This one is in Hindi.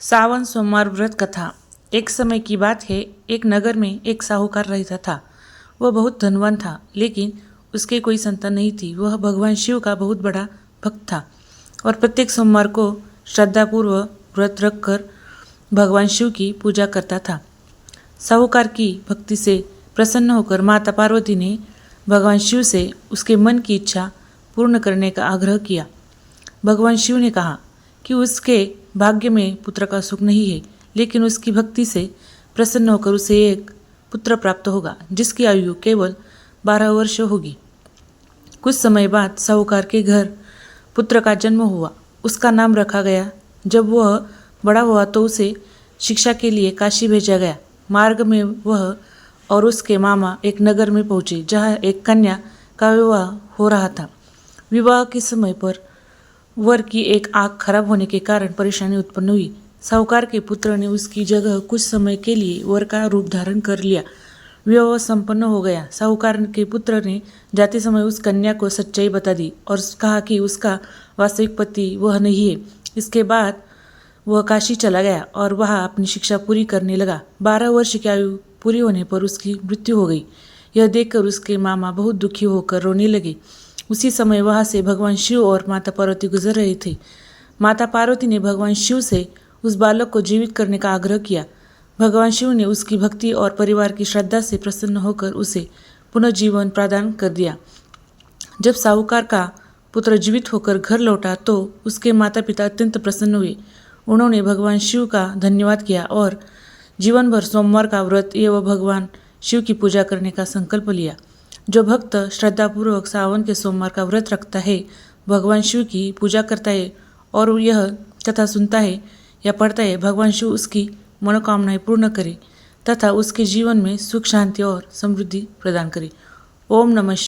सावन सोमवार व्रत कथा। एक समय की बात है, एक नगर में एक साहूकार रहता था। वह बहुत धनवान था, लेकिन उसके कोई संतान नहीं थी। वह भगवान शिव का बहुत बड़ा भक्त था और प्रत्येक सोमवार को श्रद्धापूर्वक व्रत रखकर भगवान शिव की पूजा करता था। साहूकार की भक्ति से प्रसन्न होकर माता पार्वती ने भगवान शिव से उसके मन की इच्छा पूर्ण करने का आग्रह किया। भगवान शिव ने कहा कि उसके भाग्य में पुत्र का सुख नहीं है, लेकिन उसकी भक्ति से प्रसन्न होकर उसे एक पुत्र प्राप्त होगा, जिसकी आयु केवल 12 वर्ष होगी। कुछ समय बाद साहूकार के घर पुत्र का जन्म हुआ। उसका नाम रखा गया। जब वह बड़ा हुआ तो उसे शिक्षा के लिए काशी भेजा गया। मार्ग में वह और उसके मामा एक नगर में पहुंचे, जहां एक कन्या का विवाह हो रहा था। विवाह के समय पर वर की एक आंख खराब होने के कारण परेशानी उत्पन्न हुई। साहूकार के पुत्र ने उसकी जगह कुछ समय के लिए वर का रूप धारण कर लिया। विवाह संपन्न हो गया। साहूकार के पुत्र ने जाते समय उस कन्या को सच्चाई बता दी और कहा कि उसका वास्तविक पति वह नहीं है। इसके बाद वह काशी चला गया और वहाँ अपनी शिक्षा पूरी करने लगा। 12 वर्ष की आयु पूरी होने पर उसकी मृत्यु हो गई। यह देखकर उसके मामा बहुत दुखी होकर रोने लगे। उसी समय वहाँ से भगवान शिव और माता पार्वती गुजर रहे थे। माता पार्वती ने भगवान शिव से उस बालक को जीवित करने का आग्रह किया। भगवान शिव ने उसकी भक्ति और परिवार की श्रद्धा से प्रसन्न होकर उसे पुनर्जीवन प्रदान कर दिया। जब साहूकार का पुत्र जीवित होकर घर लौटा तो उसके माता पिता अत्यंत प्रसन्न हुए। उन्होंने भगवान शिव का धन्यवाद किया और जीवन भर सोमवार का व्रत एवं भगवान शिव की पूजा करने का संकल्प लिया। जो भक्त श्रद्धापूर्वक सावन के सोमवार का व्रत रखता है, भगवान शिव की पूजा करता है और यह कथा सुनता है या पढ़ता है, भगवान शिव उसकी मनोकामनाएं पूर्ण करे तथा उसके जीवन में सुख, शांति और समृद्धि प्रदान करे। ओम नमः।